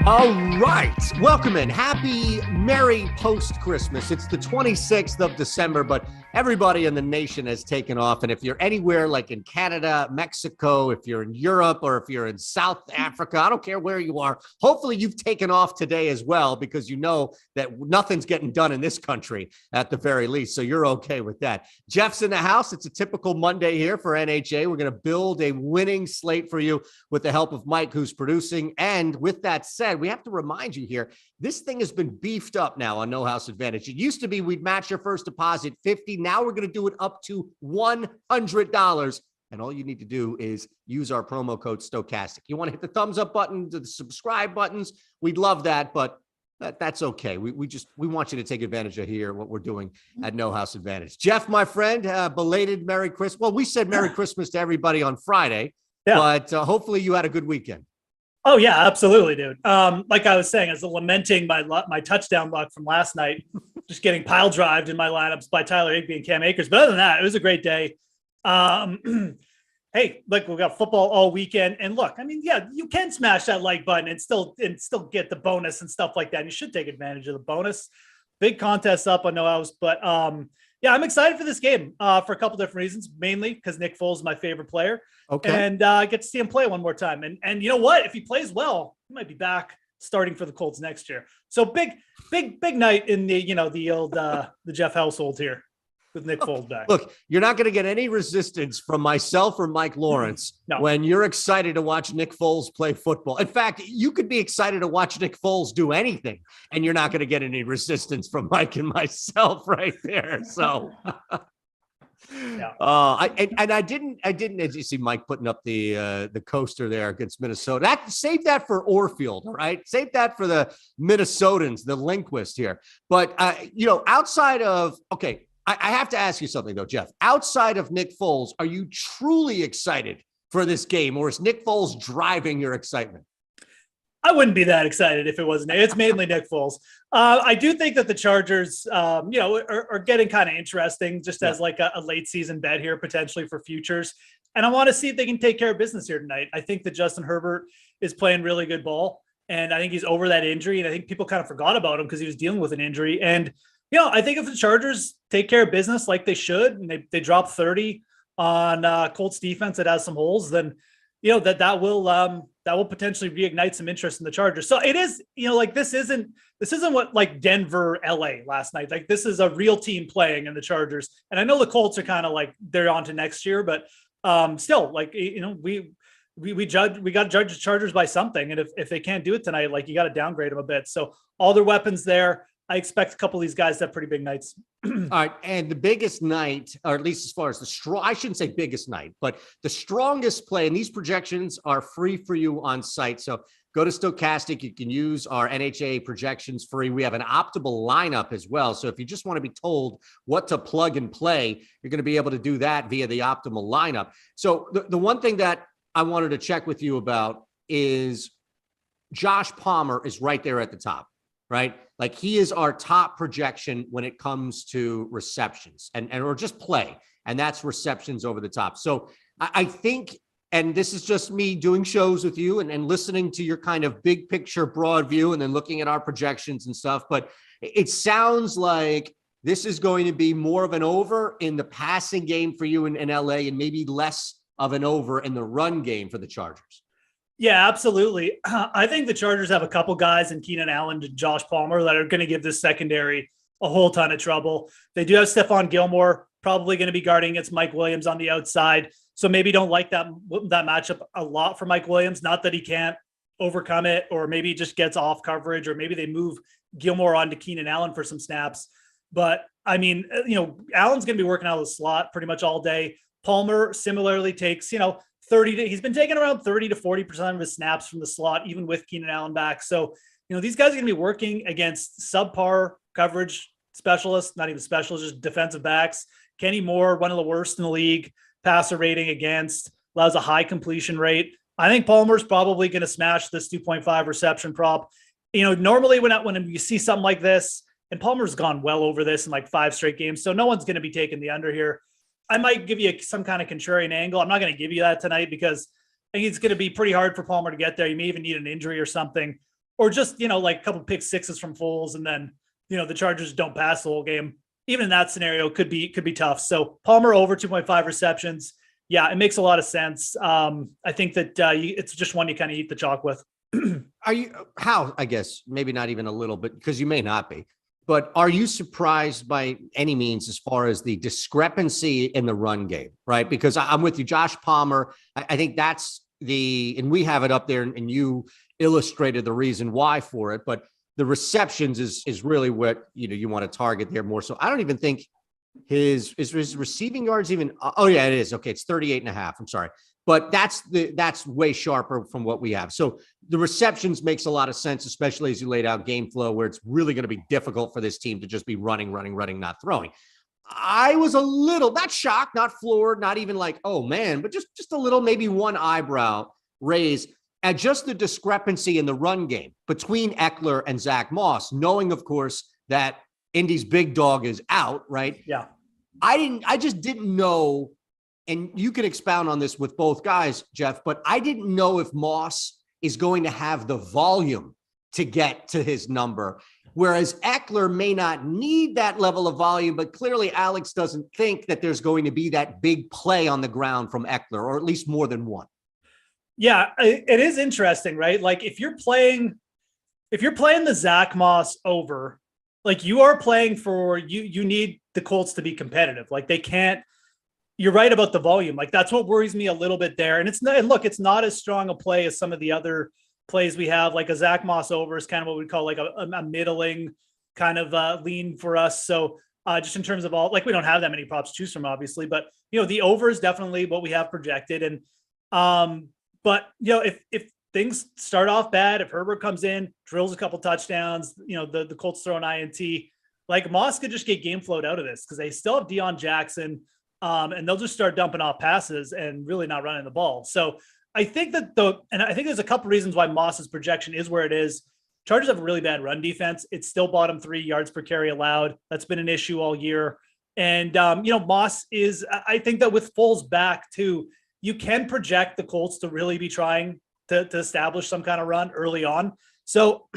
All right, welcome in. Happy, merry post-Christmas. It's the 26th of December, but everybody in the nation has taken off. And if you're anywhere like in Canada, Mexico, if you're in Europe, or if you're in South Africa, I don't care where you are, hopefully you've taken off today as well, because you know that nothing's getting done in this country at the very least. So you're okay with that. Geoff's in the house. It's a typical Monday here for NHA. We're going to build a winning slate for you with the help of Mike, who's producing. And with that said, we have to remind you here, this thing has been beefed up now on No House Advantage. It used to be we'd match your first deposit $50. Now we're going to do it up to $100. And all you need to do is use our promo code Stokastic. You want to hit the thumbs up button, the subscribe buttons. We'd love that, but that's okay. We want you to take advantage of here, what we're doing at No House Advantage. Geoff, my friend, belated Merry Christmas. Well, we said Merry Christmas to everybody on Friday, but hopefully you had a good weekend. Oh yeah, absolutely, dude. Like I was saying, I was lamenting my touchdown luck from last night, just getting pile drived in my lineups by Tyler Higbee and Cam Akers. But other than that, it was a great day. Hey, look, we got football all weekend, and look, I mean, yeah, you can smash that like button and still get the bonus and stuff like that. You should take advantage of the bonus. Big contest up on No House, but yeah, I'm excited for this game for a couple different reasons. Mainly because Nick Foles is my favorite player. Okay. And I get to see him play one more time. And you know what? If he plays well, he might be back starting for the Colts next year. So big night in the old the Geoff household here with Nick Foles back. Look, you're not going to get any resistance from myself or Mike Lawrence when you're excited to watch Nick Foles play football. In fact, you could be excited to watch Nick Foles do anything, and you're not going to get any resistance from Mike and myself right there. So, I didn't, as you see Mike putting up the coaster there against Minnesota. Save that for Orfield, all right? Save that for the Minnesotans, the linguist here. But outside of I have to ask you something, though, Geoff. Outside of Nick Foles, are you truly excited for this game, or is Nick Foles driving your excitement? I wouldn't be that excited if it wasn't. It's mainly Nick Foles. I do think that the Chargers, are getting kind of interesting just as like a late season bet here, potentially for futures. And I want to see if they can take care of business here tonight. I think that Justin Herbert is playing really good ball, and I think he's over that injury. And I think people kind of forgot about him because he was dealing with an injury. And I think if the Chargers take care of business like they should, and they drop 30 on Colts defense that has some holes, then that will potentially reignite some interest in the Chargers. So it is, this isn't what like Denver, LA last night. Like this is a real team playing in the Chargers. And I know the Colts are kind of like they're on to next year, but still, like we got to judge the Chargers by something. And if they can't do it tonight, like you got to downgrade them a bit. So all their weapons there. I expect a couple of these guys to have pretty big nights. All right. And the biggest night, or at least as far as I shouldn't say biggest night, but the strongest play, and these projections are free for you on site. So go to Stokastic. You can use our NHA projections free. We have an optimal lineup as well. So if you just want to be told what to plug and play, you're going to be able to do that via the optimal lineup. So the one thing that I wanted to check with you about is Josh Palmer is right there at the top. Right? Like he is our top projection when it comes to receptions and or just play. And that's receptions over the top. So I think and this is just me doing shows with you and listening to your kind of big picture, broad view, and then looking at our projections and stuff. But it sounds like this is going to be more of an over in the passing game for you in LA and maybe less of an over in the run game for the Chargers. Yeah, absolutely. I think the Chargers have a couple guys in Keenan Allen and Josh Palmer that are going to give this secondary a whole ton of trouble. They do have Stephon Gilmore probably going to be guarding against Mike Williams on the outside. So maybe don't like that matchup a lot for Mike Williams. Not that he can't overcome it, or maybe he just gets off coverage, or maybe they move Gilmore onto Keenan Allen for some snaps. But I mean, Allen's going to be working out of the slot pretty much all day. Palmer similarly takes, he's been taking around 30 to 40% of his snaps from the slot, even with Keenan Allen back. So, these guys are going to be working against subpar coverage specialists, not even specialists, just defensive backs. Kenny Moore, one of the worst in the league, passer rating against, allows a high completion rate. I think Palmer's probably going to smash this 2.5 reception prop. Normally when you see something like this, and Palmer's gone well over this in like 5 straight games, so no one's going to be taking the under here. I might give you some kind of contrarian angle. I'm not going to give you that tonight because I think it's going to be pretty hard for Palmer to get there. You may even need an injury or something, or just, like a couple pick sixes from Foles, and then, the Chargers don't pass the whole game. Even in that scenario could be tough. So Palmer over 2.5 receptions. Yeah, it makes a lot of sense. I think that it's just one you kind of eat the chalk with. I guess maybe not even a little bit, because you may not be. But are you surprised by any means as far as the discrepancy in the run game, right? Because I'm with you, Josh Palmer. I think that's and we have it up there, and you illustrated the reason why for it. But the receptions is really what you want to target there more. So I don't even think his receiving yards even. Oh yeah, it is. Okay, it's 38.5. I'm sorry. But that's way sharper from what we have. So the receptions makes a lot of sense, especially as you laid out game flow, where it's really going to be difficult for this team to just be running, not throwing. I was a little, not shocked, not floored, not even like, oh man, but just a little, maybe one eyebrow raise at just the discrepancy in the run game between Eckler and Zach Moss, knowing, of course, that Indy's big dog is out, right? Yeah. I just didn't know. And you can expound on this with both guys, Geoff, but I didn't know if Moss is going to have the volume to get to his number, whereas Eckler may not need that level of volume, but clearly Alex doesn't think that there's going to be that big play on the ground from Eckler, or at least more than one. Yeah, it is interesting, right? Like if you're playing the Zach Moss over, like you are playing for, you need the Colts to be competitive. Like they can't. You're right about the volume. Like that's what worries me a little bit there. And it's not as strong a play as some of the other plays we have. Like a Zach Moss over is kind of what we call like a middling kind of lean for us. So just in terms of all, like we don't have that many props to choose from, obviously, but the over is definitely what we have projected. And but if things start off bad, if Herbert comes in, drills a couple touchdowns, the Colts throw an INT, like Moss could just get game flowed out of this because they still have Deion Jackson. And they'll just start dumping off passes and really not running the ball. So I think that I think there's a couple reasons why Moss's projection is where it is. Chargers have a really bad run defense. It's still bottom 3 yards per carry allowed. That's been an issue all year. And, Moss is, I think that with Foles back too, you can project the Colts to really be trying to establish some kind of run early on. So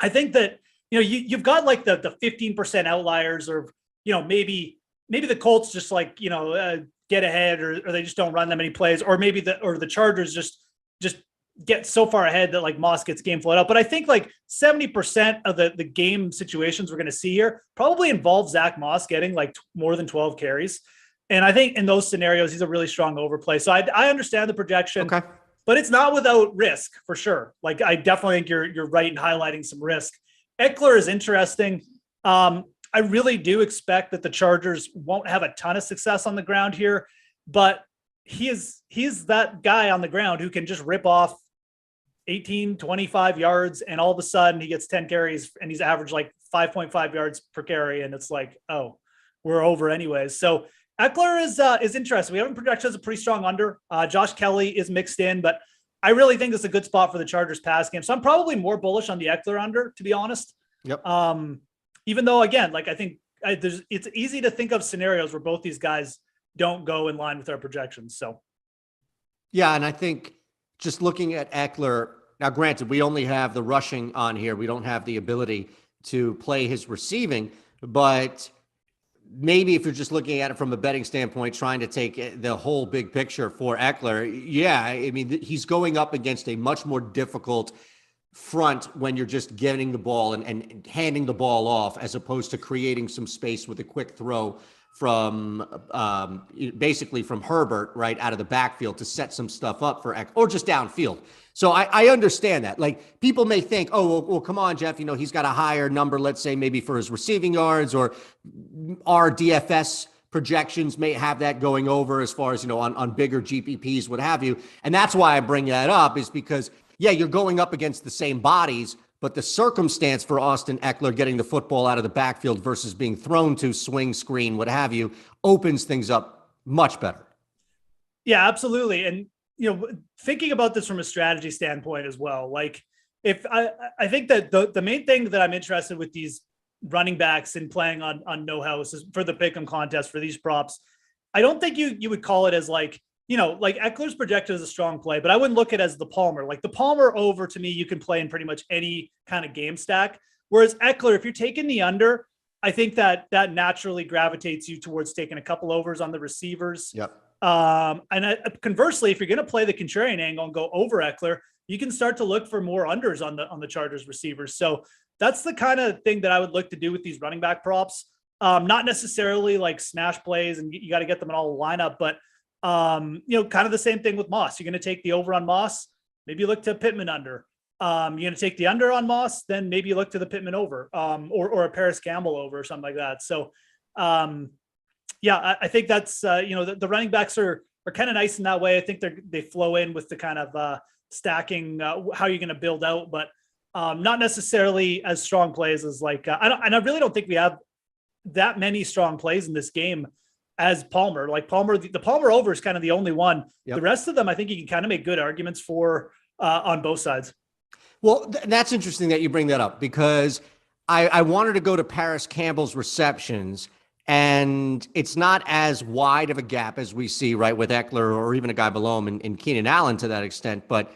I think that, you've got like the 15% outliers, or, maybe the Colts just get ahead, or they just don't run that many plays, or maybe the Chargers just get so far ahead that like Moss gets game flowed up. But I think like 70% of the game situations we're going to see here probably involve Zach Moss getting like more than 12 carries. And I think in those scenarios, he's a really strong overplay. So I understand the projection, okay, but it's not without risk for sure. Like I definitely think you're right in highlighting some risk. Eckler is interesting. I really do expect that the Chargers won't have a ton of success on the ground here, but he's that guy on the ground who can just rip off 18, 25 yards, and all of a sudden he gets 10 carries and he's averaged like 5.5 yards per carry. And it's like, oh, we're over anyways. So Eckler is interesting. We haven't projected as a pretty strong under. Josh Kelly is mixed in, but I really think it's a good spot for the Chargers pass game. So I'm probably more bullish on the Eckler under, to be honest. Yep. Even though, again, like I think it's easy to think of scenarios where both these guys don't go in line with our projections. So, Yeah, and I think just looking at Eckler, now granted, we only have the rushing on here. We don't have the ability to play his receiving, but maybe if you're just looking at it from a betting standpoint, trying to take the whole big picture for Eckler, yeah, I mean, he's going up against a much more difficult front when you're just getting the ball and handing the ball off, as opposed to creating some space with a quick throw from basically from Herbert right out of the backfield to set some stuff up for or just downfield. So I understand that. Like, people may think, oh, well, come on, Geoff, he's got a higher number, let's say maybe for his receiving yards, or our DFS projections may have that going over as far as, on bigger GPPs, what have you. And that's why I bring that up, is because, yeah, you're going up against the same bodies, but the circumstance for Austin Eckler getting the football out of the backfield versus being thrown to, swing, screen, what have you, opens things up much better. Yeah, absolutely. And, thinking about this from a strategy standpoint as well, like, if I think that the main thing that I'm interested with these running backs and playing on No House is for the pick'em contest for these props. I don't think you would call it as like Eckler's projected as a strong play, but I wouldn't look at it as the Palmer. Like, the Palmer over, to me, you can play in pretty much any kind of game stack. Whereas Eckler, if you're taking the under, I think that naturally gravitates you towards taking a couple overs on the receivers. Yep. And conversely, if you're going to play the contrarian angle and go over Eckler, you can start to look for more unders on the Chargers receivers. So that's the kind of thing that I would look to do with these running back props. Not necessarily like smash plays and you got to get them in all the lineup, but kind of the same thing with Moss. You're going to take the over on Moss, maybe you look to Pittman under. You're going to take the under on Moss, then maybe you look to the Pittman over, or a Parris Campbell over or something like that. So, I think that's, the running backs are kind of nice in that way. I think they flow in with the kind of stacking, how you're going to build out, but not necessarily as strong plays as like, I really don't think we have that many strong plays in this game as Palmer. Like, Palmer, the Palmer over is kind of the only one. Yep. The rest of them, I think you can kind of make good arguments for on both sides. Well, that's interesting that you bring that up, because I wanted to go to Parris Campbell's receptions, and it's not as wide of a gap as we see right with Eckler or even a guy below him in Keenan Allen to that extent. But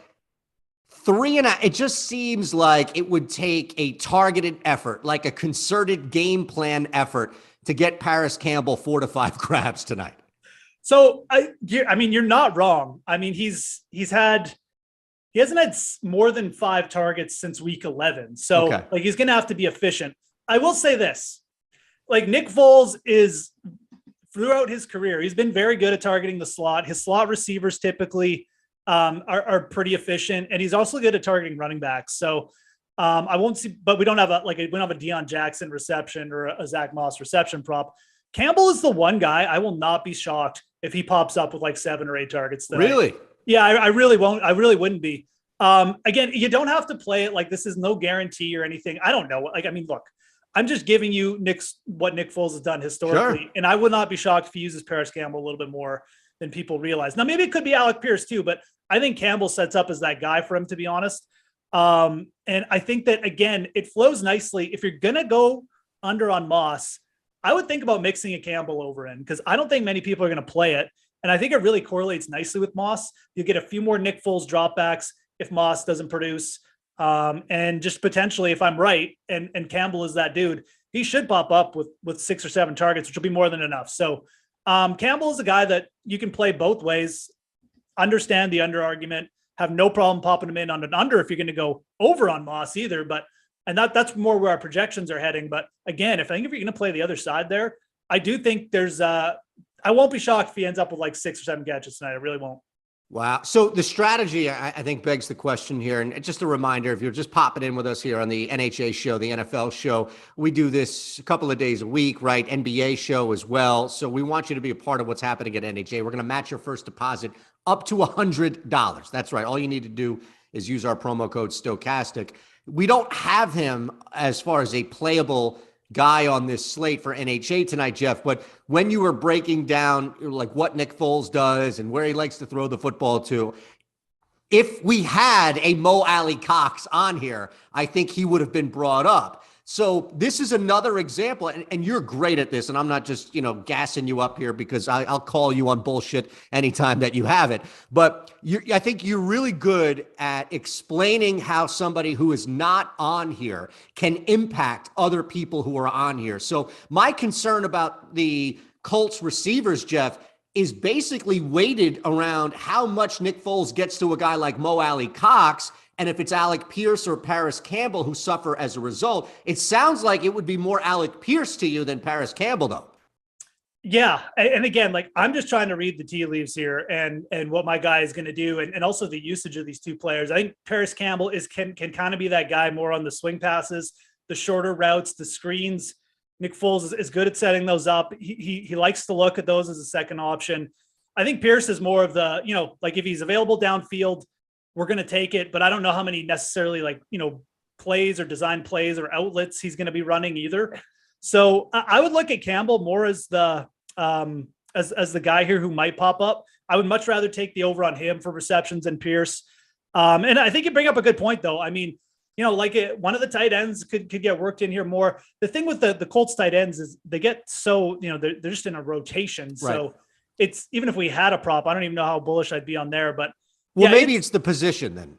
3.5, it just seems like it would take a targeted effort, like a concerted game plan effort, to get Parris Campbell 4 to 5 grabs tonight. So I mean, you're not wrong. I mean, he hasn't had more than 5 targets since week 11. So like, he's going to have to be efficient. I will say this, like, Nick Foles is, throughout his career, he's been very good at targeting the slot. His slot receivers typically are pretty efficient, and he's also good at targeting running backs. So I won't see, but we don't have a Deion Jackson reception or a Zach Moss reception prop. Campbell is the one guy I will not be shocked if he pops up with like 7 or 8 targets tonight. Really? Yeah, I really won't. I really wouldn't be. Again, you don't have to play it like this is no guarantee or anything. I don't know. Like, I mean, look, I'm just giving you what Nick Foles has done historically. Sure. And I would not be shocked if he uses Parris Campbell a little bit more than people realize. Now, maybe it could be Alec Pierce too, but I think Campbell sets up as that guy for him, to be honest. And I think that, again, it flows nicely. If you're going to go under on Moss, I would think about mixing a Campbell over in, because I don't think many people are going to play it. And I think it really correlates nicely with Moss. You get a few more Nick Foles dropbacks if Moss doesn't produce. And just potentially, if I'm right, and Campbell is that dude, he should pop up with 6 or 7 targets, which will be more than enough. So Campbell is a guy that you can play both ways, understand the under argument, have no problem popping him in on an under if you're going to go over on Moss either. But, and that's more where our projections are heading. But again, if you're going to play the other side there, I do think there's I won't be shocked if he ends up with like 6 or 7 catches tonight. I really won't. Wow. So the strategy, I think, begs the question here. And just a reminder, if you're just popping in with us here on the NHA show, the NFL show, we do this a couple of days a week, right? NBA show as well. So we want you to be a part of what's happening at NHA. We're going to match your first deposit up to $100. That's right. All you need to do is use our promo code Stokastic. We don't have him as far as a playable guy on this slate for NHA tonight, Geoff, but when you were breaking down like what Nick Foles does and where he likes to throw the football to, if we had a Mo Alley Cox on here, I think he would have been brought up. So this is another example, and you're great at this, and I'm not just, gassing you up here because I'll call you on bullshit anytime that you have it. But I think you're really good at explaining how somebody who is not on here can impact other people who are on here. So my concern about the Colts receivers, Geoff, is basically weighted around how much Nick Foles gets to a guy like Mo Alley Cox. And if it's Alec Pierce or Parris Campbell who suffer as a result, it sounds like it would be more Alec Pierce to you than Parris Campbell, though. Yeah. And again, like I'm just trying to read the tea leaves here and what my guy is going to do. And also the usage of these two players. I think Parris Campbell can kind of be that guy more on the swing passes, the shorter routes, the screens. Nick Foles is good at setting those up. He likes to look at those as a second option. I think Pierce is more of the, like if he's available downfield, we're going to take it, but I don't know how many necessarily plays or design plays or outlets he's going to be running either. So I would look at Campbell more as the as the guy here who might pop up. I would much rather take the over on him for receptions than Pierce. And I think you bring up a good point though. I mean, one of the tight ends could get worked in here more. The thing with the Colts tight ends is they get so, they're just in a rotation. Right. So it's, even if we had a prop, I don't even know how bullish I'd be on there, but well, maybe it's the position then.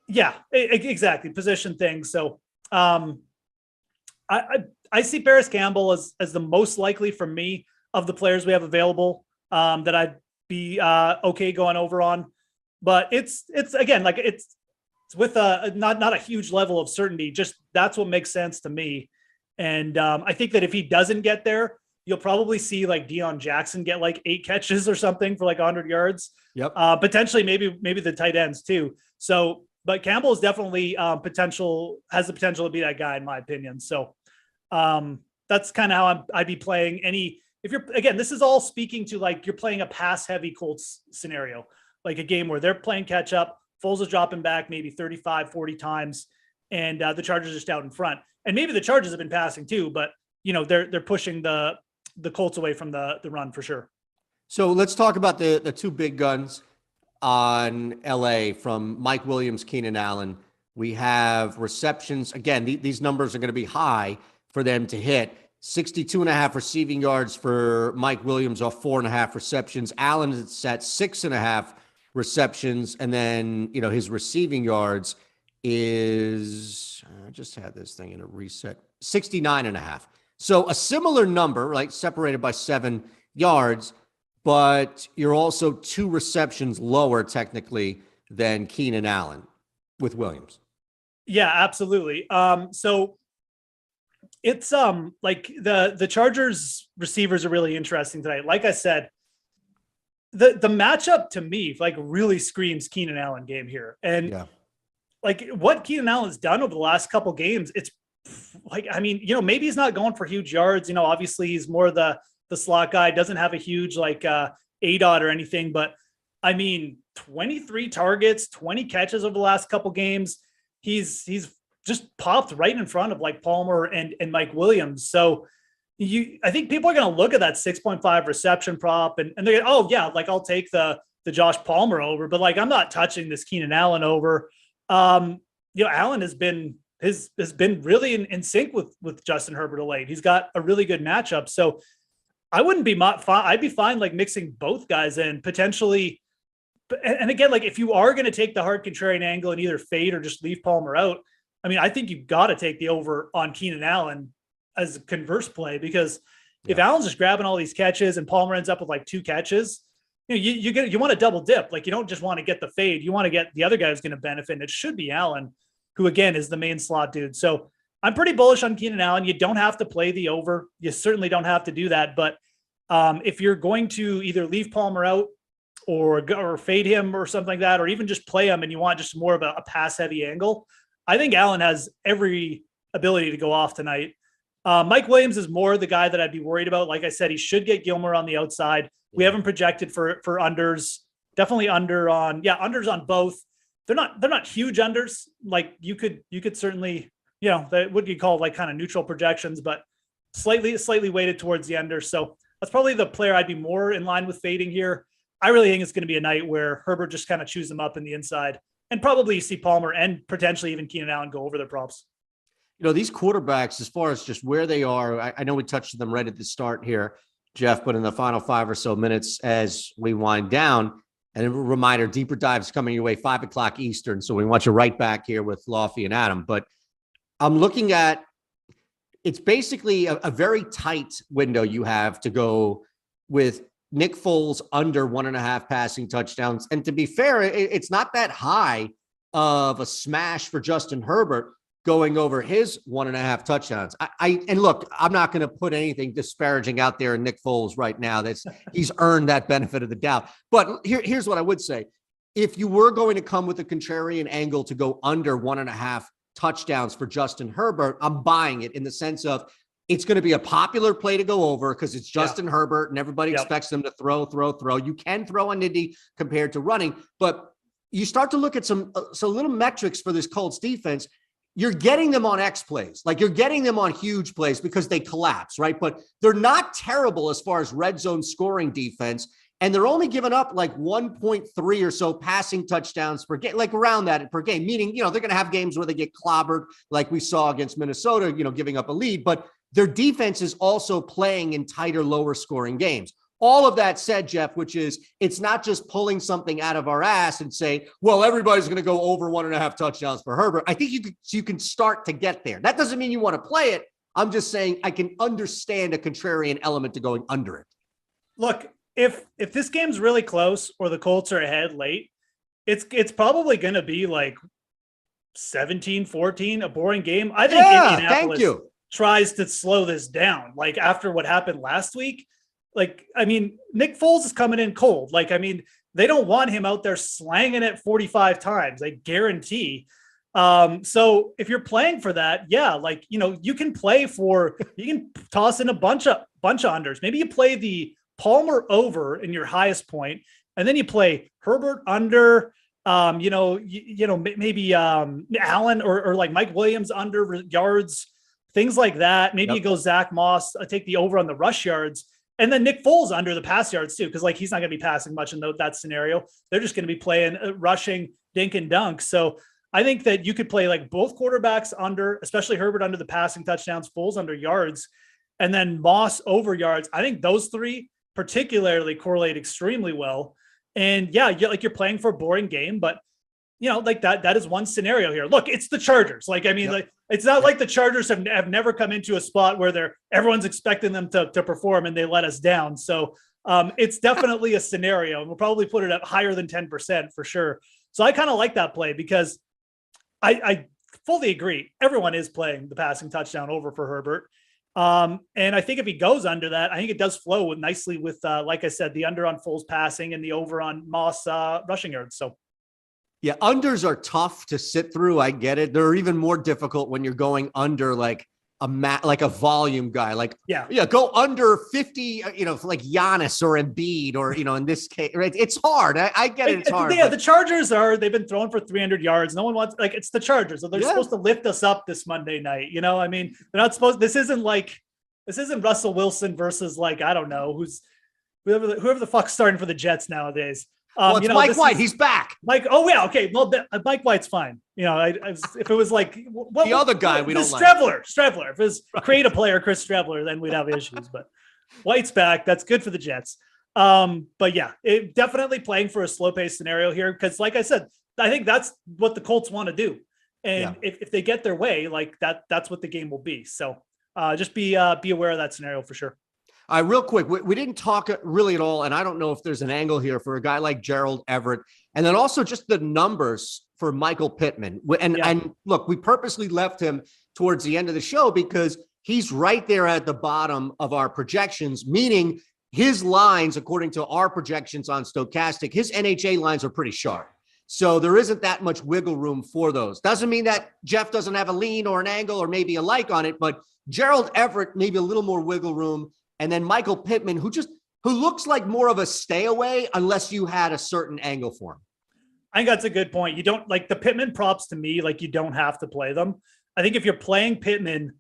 Yeah, exactly. Position thing. So I see Parris Campbell as the most likely for me of the players we have available that I'd be okay going over on. But it's again, like it's with not a huge level of certainty. Just that's what makes sense to me. And I think that if he doesn't get there, you'll probably see like Deion Jackson get like 8 catches or something for like 100 yards. Yep. Potentially maybe the tight ends too. So, but Campbell is definitely has the potential to be that guy in my opinion. So that's kind of how I'd be playing if you're, again, this is all speaking to like, you're playing a pass heavy Colts scenario, like a game where they're playing catch up. Foles is dropping back maybe 35, 40 times. And the Chargers are just out in front. And maybe the Chargers have been passing too, but they're pushing the Colts away from the run for sure. So let's talk about the two big guns on LA from Mike Williams, Keenan Allen. We have receptions. Again, these numbers are going to be high for them to hit. 62.5 receiving yards for Mike Williams off 4.5 receptions. Allen is at 6.5 receptions. And then, his receiving yards is, I just had this thing in a reset, 69.5. So a similar number, right? Separated by 7 yards, but you're also 2 receptions lower technically than Keenan Allen with Williams. Yeah, absolutely. So it's like the Chargers receivers are really interesting tonight. Like I said, the matchup to me like really screams Keenan Allen game here. And like what Keenan Allen's done over the last couple games, it's like, I mean, maybe he's not going for huge yards. Obviously he's more the slot guy, doesn't have a huge like ADOT or anything, but I mean, 23 targets, 20 catches over the last couple games. He's just popped right in front of like Palmer and Mike Williams. So I think people are going to look at that 6.5 reception prop and they're going, oh yeah, like I'll take the Josh Palmer over, but like, I'm not touching this Keenan Allen over. Allen has been really in sync with Justin Herbert of late. He's got a really good matchup. So I wouldn't be I'd be fine like mixing both guys in potentially. And again, like if you are going to take the hard contrarian angle and either fade or just leave Palmer out, I mean, I think you've got to take the over on Keenan Allen as a converse play, because if Allen's just grabbing all these catches and Palmer ends up with like 2 catches, you want to double dip. Like you don't just want to get the fade. You want to get the other guy who's going to benefit. And it should be Allen, who again is the main slot dude. So I'm pretty bullish on Keenan Allen. You don't have to play the over. You certainly don't have to do that. But if you're going to either leave Palmer out or fade him or something like that, or even just play him and you want just more of a pass heavy angle, I think Allen has every ability to go off tonight. Mike Williams is more the guy that I'd be worried about. Like I said, he should get Gilmore on the outside. We haven't projected for unders. Definitely unders on both. They're not huge unders. Like you could certainly, what do you call like kind of neutral projections, but slightly weighted towards the under. So that's probably the player I'd be more in line with fading here. I really think it's going to be a night where Herbert just kind of chews them up in the inside, and probably you see Palmer and potentially even Keenan Allen go over their props. These quarterbacks, as far as just where they are, I know we touched them right at the start here, Geoff, but in the final 5 or so minutes as we wind down, and a reminder, deeper dives coming your way, 5 o'clock Eastern. So we want you right back here with Lofty and Adam. But I'm looking at, it's basically a very tight window you have to go with Nick Foles under 1.5 passing touchdowns. And to be fair, it's not that high of a smash for Justin Herbert going over his 1.5 touchdowns. And look, I'm not going to put anything disparaging out there in Nick Foles right now. He's earned that benefit of the doubt. But here's what I would say. If you were going to come with a contrarian angle to go under 1.5 touchdowns for Justin Herbert, I'm buying it in the sense of it's going to be a popular play to go over because it's Justin Herbert and everybody expects them to throw. You can throw on Indy compared to running, but you start to look at some little metrics for this Colts defense. You're getting them on X plays, like you're getting them on huge plays because they collapse, right? But they're not terrible as far as red zone scoring defense. And they're only giving up like 1.3 or so passing touchdowns per game, like around that per game, meaning, they're going to have games where they get clobbered like we saw against Minnesota, giving up a lead, but their defense is also playing in tighter, lower scoring games. All of that said, Geoff, which is it's not just pulling something out of our ass and say, well, everybody's going to go over 1.5 touchdowns for Herbert. I think you can start to get there. That doesn't mean you want to play it. I'm just saying I can understand a contrarian element to going under it. Look, if this game's really close or the Colts are ahead late, it's probably going to be like 17-14, a boring game. I think Indianapolis tries to slow this down. Like after what happened last week, Nick Foles is coming in cold. They don't want him out there slanging it 45 times. I guarantee. So if you're playing for that, you can play for, you can toss in a bunch of unders. Maybe you play the Palmer over in your highest point, and then you play Herbert under, maybe Allen or like Mike Williams under yards, things like that. Maybe you go Zach Moss, take the over on the rush yards. And then Nick Foles under the pass yards too, because he's not going to be passing much in that scenario. They're just going to be playing rushing dink and dunk. So I think that you could play like both quarterbacks under, especially Herbert under the passing touchdowns, Foles under yards, and then Moss over yards. I think those three particularly correlate extremely well. And you're playing for a boring game, but that is one scenario here. Look, it's the Chargers. It's not like the Chargers have never come into a spot where everyone's expecting them to perform and they let us down. So it's definitely a scenario, and we'll probably put it at higher than 10% for sure. So I kind of like that play because I fully agree. Everyone is playing the passing touchdown over for Herbert. And I think if he goes under that, I think it does flow nicely with, like I said, the under on Foles passing and the over on Moss rushing yards. So. Yeah, unders are tough to sit through. I get it. They're even more difficult when you're going under like a volume guy. Go under 50, like Giannis or Embiid or, in this case, right? It's hard. I get it. It's hard. Yeah, the Chargers they've been throwing for 300 yards. No one wants, it's the Chargers. So they're supposed to lift us up this Monday night. They're not supposed, this isn't Russell Wilson versus I don't know, whoever the fuck's starting for the Jets nowadays. It's Mike White. He's back. Mike. Oh yeah. Okay. Well, Mike White's fine. If it was the other guy, we don't Strebler. If it was create a player, Chris Strebler, then we'd have issues. But White's back. That's good for the Jets. But yeah, definitely playing for a slow pace scenario here because, like I said, I think that's what the Colts want to do, and if they get their way, that's what the game will be. So just be aware of that scenario for sure. Real quick, we didn't talk really at all, and I don't know if there's an angle here for a guy like Gerald Everett, and then also just the numbers for Michael Pittman. And look, we purposely left him towards the end of the show because he's right there at the bottom of our projections, meaning his lines, according to our projections on Stokastic, his NHA lines are pretty sharp. So there isn't that much wiggle room for those. Doesn't mean that Geoff doesn't have a lean or an angle or maybe a like on it, but Gerald Everett, maybe a little more wiggle room. And then Michael Pittman, who looks like more of a stay away unless you had a certain angle for him. I think that's a good point. You don't like the Pittman props to me, you don't have to play them. I think if you're playing Pittman,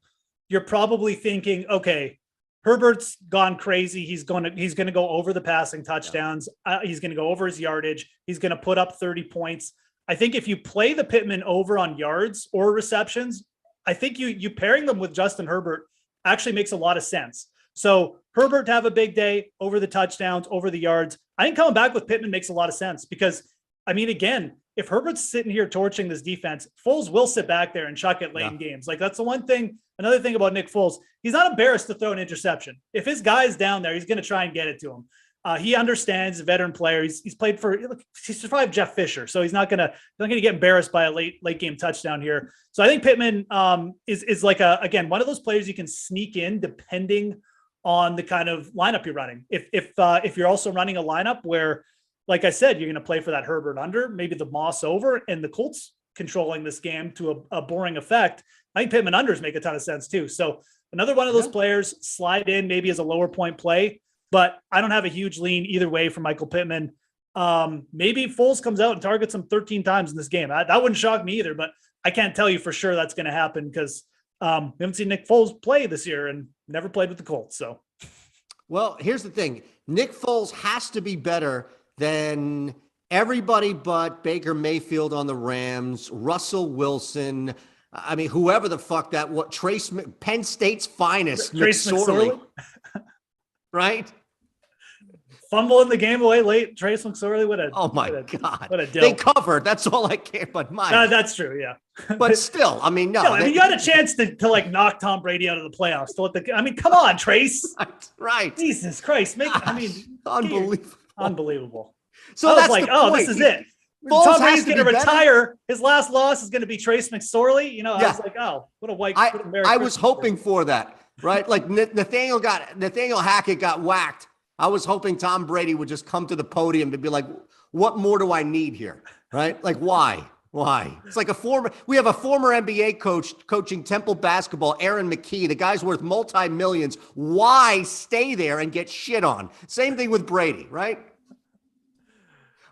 you're probably thinking, okay, Herbert's gone crazy. He's going to go over the passing touchdowns. He's going to go over his yardage. He's going to put up 30 points. I think if you play the Pittman over on yards or receptions, I think you pairing them with Justin Herbert actually makes a lot of sense. So Herbert to have a big day over the touchdowns, over the yards. I think coming back with Pittman makes a lot of sense because, I mean, again, if Herbert's sitting here torching this defense, Foles will sit back there and chuck it late in games. Like that's the one thing. Another thing about Nick Foles, he's not embarrassed to throw an interception. If his guy's down there, he's going to try and get it to him. He understands, a veteran player. He survived Jeff Fisher, so he's not going to get embarrassed by a late game touchdown here. So I think Pittman is like again one of those players you can sneak in depending on the kind of lineup you're running. If you're also running a lineup where, like I said, you're going to play for that Herbert under, maybe the Moss over, and the Colts controlling this game to a boring effect, I think Pittman unders make a ton of sense too. So another one of those players slide in maybe as a lower point play, but I don't have a huge lean either way for Michael Pittman. Maybe Foles comes out and targets him 13 times in this game. That wouldn't shock me either, but I can't tell you for sure that's going to happen because we haven't seen Nick Foles play this year and never played with the Colts. So, well, here's the thing. Nick Foles has to be better than everybody but Baker Mayfield on the Rams, Russell Wilson. I mean, whoever the fuck Penn State's finest, Trace McSorley. Right? Fumbling the game away late. Trace McSorley. Oh my God. What a deal. They covered. That's all I care about. That's true. Yeah. But still, I mean, you had a chance to like knock Tom Brady out of the playoffs. Come on, Trace. Right. Jesus Christ. Unbelievable. So I was like, this is it. Foles Tom Brady's going to retire. His last loss is going to be Trace McSorley. I was like, what a white. I was hoping for that, right? Like Nathaniel Hackett got whacked. I was hoping Tom Brady would just come to the podium and be like, what more do I need here? Right? Like, why? It's like we have a former NBA coach coaching Temple basketball, Aaron McKee. The guy's worth multi-millions. Why stay there and get shit on? Same thing with Brady, right?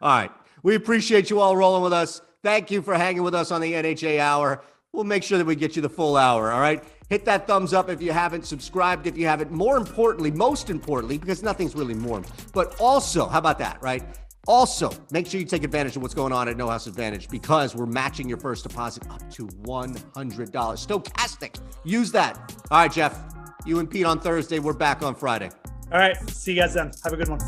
All right. We appreciate you all rolling with us. Thank you for hanging with us on the NHA Hour. We'll make sure that we get you the full hour, all right? Hit that thumbs up if you haven't, subscribed if you haven't. Most importantly, because nothing's really more, but also, how about that, right? Also, make sure you take advantage of what's going on at No House Advantage because we're matching your first deposit up to $100. Stokastic. Use that. All right, Geoff. You and Pete on Thursday. We're back on Friday. All right. See you guys then. Have a good one.